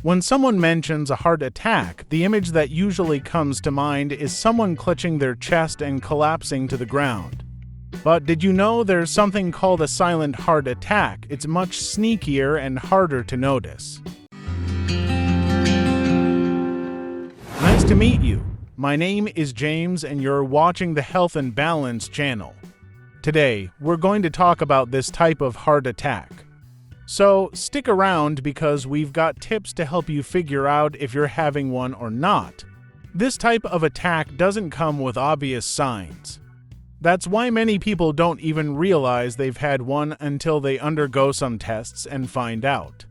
When someone mentions a heart attack, the image that usually comes to mind is someone clutching their chest and collapsing to the ground. But did you know there's something called a silent heart attack? It's much sneakier and harder to notice. Nice to meet you. My name is James and you're watching the Health and Balance channel. Today, we're going to talk about this type of heart attack. So stick around because we've got tips to help you figure out if you're having one or not. This type of attack doesn't come with obvious signs. That's why many people don't even realize they've had one until they undergo some tests and find out.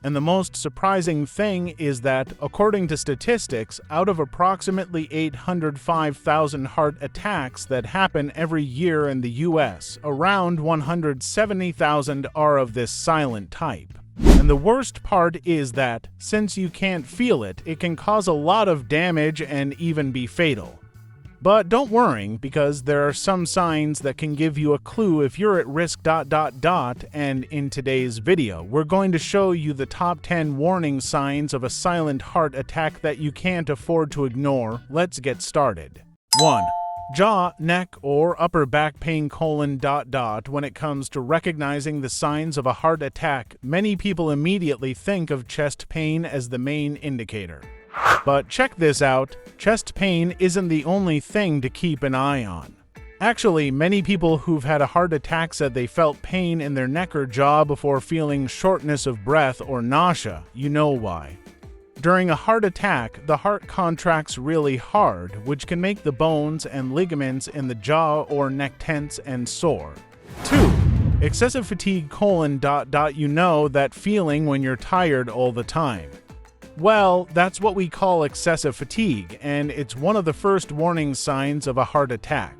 And the most surprising thing is that, according to statistics, out of approximately 805,000 heart attacks that happen every year in the US, around 170,000 are of this silent type. And the worst part is that, since you can't feel it, it can cause a lot of damage and even be fatal. But don't worry, because there are some signs that can give you a clue if you're at risk. And in today's video, we're going to show you the top 10 warning signs of a silent heart attack that you can't afford to ignore. Let's get started. 1. Jaw, neck, or upper back pain. When it comes to recognizing the signs of a heart attack, many people immediately think of chest pain as the main indicator. But check this out, chest pain isn't the only thing to keep an eye on. Actually, many people who've had a heart attack said they felt pain in their neck or jaw before feeling shortness of breath or nausea. You know why. During a heart attack, the heart contracts really hard, which can make the bones and ligaments in the jaw or neck tense and sore. 2. Excessive fatigue. You know that feeling when you're tired all the time. Well, that's what we call excessive fatigue, and it's one of the first warning signs of a heart attack.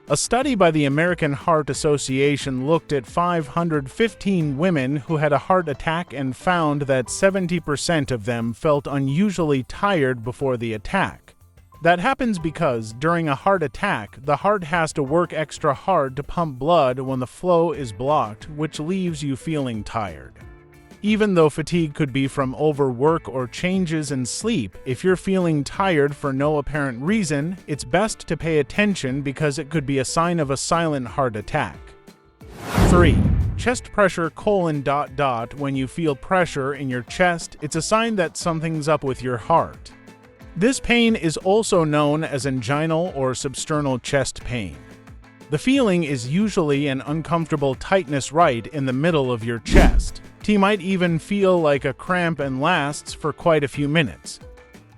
A study by the American Heart Association looked at 515 women who had a heart attack and found that 70% of them felt unusually tired before the attack. That happens because, during a heart attack, the heart has to work extra hard to pump blood when the flow is blocked, which leaves you feeling tired. Even though fatigue could be from overwork or changes in sleep, if you're feeling tired for no apparent reason, it's best to pay attention because it could be a sign of a silent heart attack. 3. Chest pressure. When you feel pressure in your chest, it's a sign that something's up with your heart. This pain is also known as inguinal or substernal chest pain. The feeling is usually an uncomfortable tightness right in the middle of your chest. You might even feel like a cramp and lasts for quite a few minutes.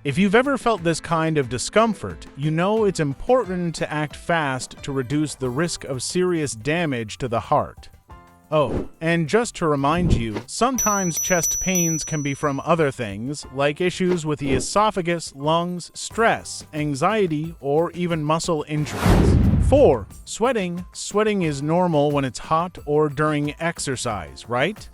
If you've ever felt this kind of discomfort, you know it's important to act fast to reduce the risk of serious damage to the heart. Oh, and just to remind you, sometimes chest pains can be from other things, like issues with the esophagus, lungs, stress, anxiety, or even muscle injuries. 4. Sweating. Sweating is normal when it's hot or during exercise, right?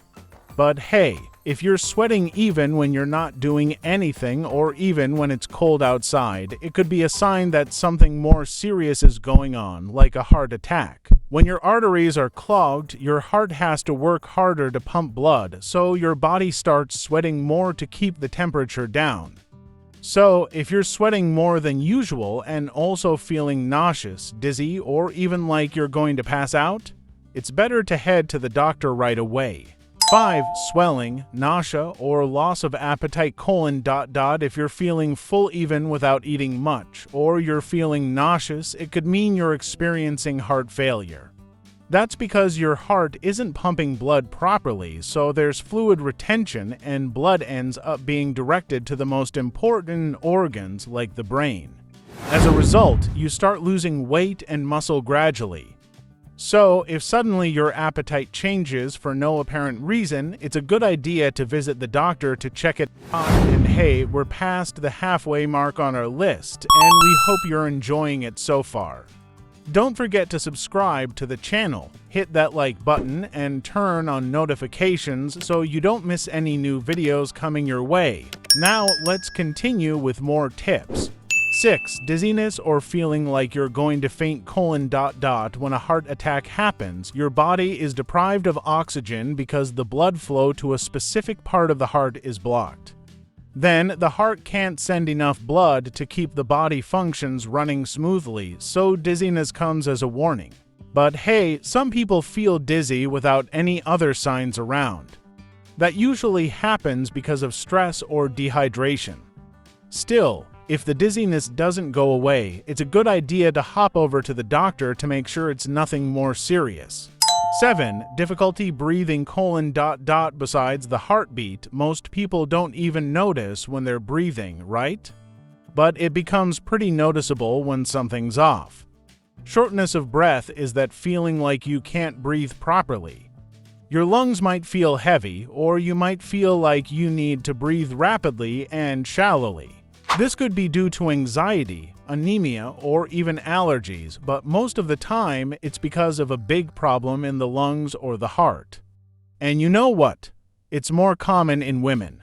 But hey, if you're sweating even when you're not doing anything or even when it's cold outside, it could be a sign that something more serious is going on, like a heart attack. When your arteries are clogged, your heart has to work harder to pump blood, so your body starts sweating more to keep the temperature down. So, if you're sweating more than usual and also feeling nauseous, dizzy, or even like you're going to pass out, it's better to head to the doctor right away. 5. Swelling, nausea, or loss of appetite. If you're feeling full even without eating much, or you're feeling nauseous, it could mean you're experiencing heart failure. That's because your heart isn't pumping blood properly, so there's fluid retention and blood ends up being directed to the most important organs like the brain. As a result, you start losing weight and muscle gradually. So, if suddenly your appetite changes for no apparent reason, it's a good idea to visit the doctor to check it out. And hey, we're past the halfway mark on our list, and we hope you're enjoying it so far. Don't forget to subscribe to the channel, hit that like button, and turn on notifications so you don't miss any new videos coming your way. Now, let's continue with more tips. 6. Dizziness or feeling like you're going to faint. When a heart attack happens, your body is deprived of oxygen because the blood flow to a specific part of the heart is blocked. Then, the heart can't send enough blood to keep the body functions running smoothly, so dizziness comes as a warning. But hey, some people feel dizzy without any other signs around. That usually happens because of stress or dehydration. Still, if the dizziness doesn't go away, it's a good idea to hop over to the doctor to make sure it's nothing more serious. 7. Difficulty breathing: Besides the heartbeat, most people don't even notice when they're breathing, right? But it becomes pretty noticeable when something's off. Shortness of breath is that feeling like you can't breathe properly. Your lungs might feel heavy, or you might feel like you need to breathe rapidly and shallowly. This could be due to anxiety, anemia, or even allergies, but most of the time it's because of a big problem in the lungs or the heart. And you know what? It's more common in women.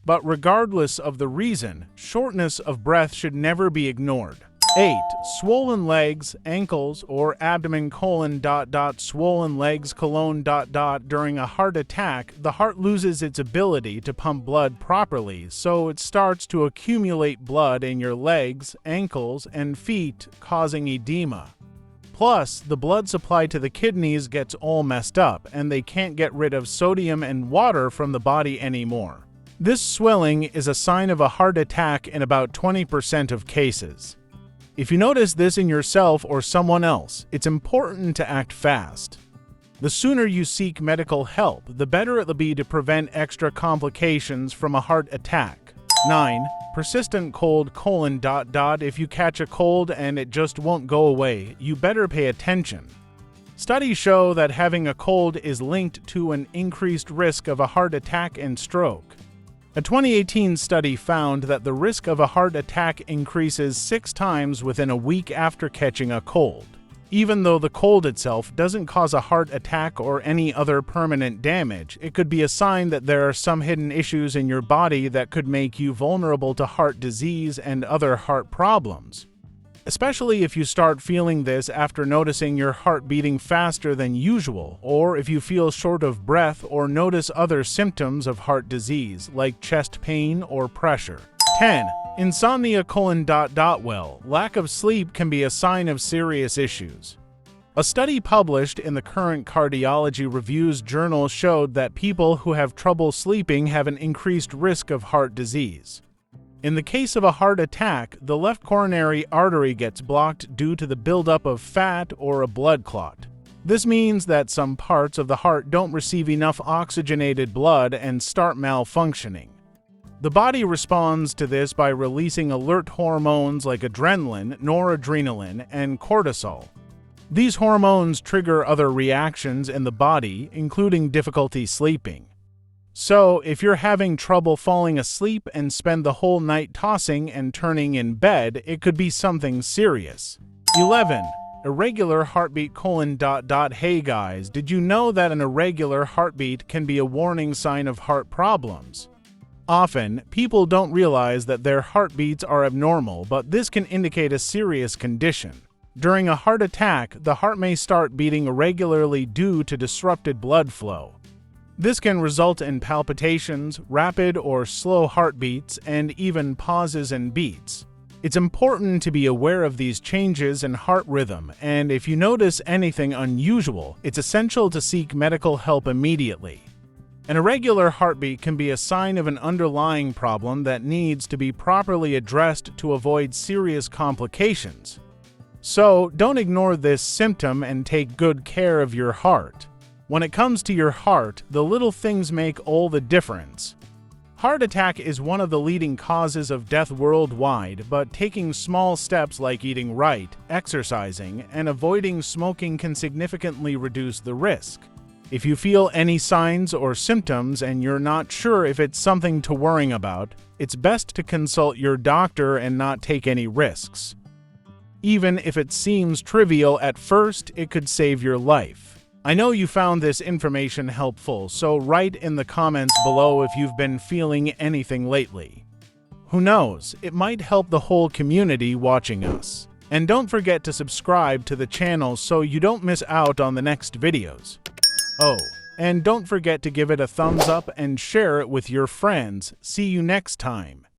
But regardless of the reason, shortness of breath should never be ignored. 8. Swollen legs, ankles, or abdomen: Swollen legs: During a heart attack, the heart loses its ability to pump blood properly, so it starts to accumulate blood in your legs, ankles, and feet, causing edema. Plus, the blood supply to the kidneys gets all messed up, and they can't get rid of sodium and water from the body anymore. This swelling is a sign of a heart attack in about 20% of cases. If you notice this in yourself or someone else, it's important to act fast. The sooner you seek medical help, the better it'll be to prevent extra complications from a heart attack. 9. Persistent cold: If you catch a cold and it just won't go away, you better pay attention. Studies show that having a cold is linked to an increased risk of a heart attack and stroke. A 2018 study found that the risk of a heart attack increases 6 times within a week after catching a cold. Even though the cold itself doesn't cause a heart attack or any other permanent damage, it could be a sign that there are some hidden issues in your body that could make you vulnerable to heart disease and other heart problems. Especially if you start feeling this after noticing your heart beating faster than usual, or if you feel short of breath or notice other symptoms of heart disease, like chest pain or pressure. 10. Insomnia: Lack of sleep can be a sign of serious issues. A study published in the Current Cardiology Reviews journal showed that people who have trouble sleeping have an increased risk of heart disease. In the case of a heart attack, the left coronary artery gets blocked due to the buildup of fat or a blood clot. This means that some parts of the heart don't receive enough oxygenated blood and start malfunctioning. The body responds to this by releasing alert hormones like adrenaline, noradrenaline, and cortisol. These hormones trigger other reactions in the body, including difficulty sleeping. So, if you're having trouble falling asleep and spend the whole night tossing and turning in bed, it could be something serious. 11. Irregular heartbeat: Hey guys, did you know that an irregular heartbeat can be a warning sign of heart problems? Often, people don't realize that their heartbeats are abnormal, but this can indicate a serious condition. During a heart attack, the heart may start beating irregularly due to disrupted blood flow. This can result in palpitations, rapid or slow heartbeats, and even pauses and beats. It's important to be aware of these changes in heart rhythm, and if you notice anything unusual, it's essential to seek medical help immediately. An irregular heartbeat can be a sign of an underlying problem that needs to be properly addressed to avoid serious complications. So, don't ignore this symptom and take good care of your heart. When it comes to your heart, the little things make all the difference. Heart attack is one of the leading causes of death worldwide, but taking small steps like eating right, exercising, and avoiding smoking can significantly reduce the risk. If you feel any signs or symptoms and you're not sure if it's something to worry about, it's best to consult your doctor and not take any risks. Even if it seems trivial at first, it could save your life. I know you found this information helpful, so write in the comments below if you've been feeling anything lately. Who knows, it might help the whole community watching us. And don't forget to subscribe to the channel so you don't miss out on the next videos. Oh, And don't forget to give it a thumbs up and share it with your friends. See you next time.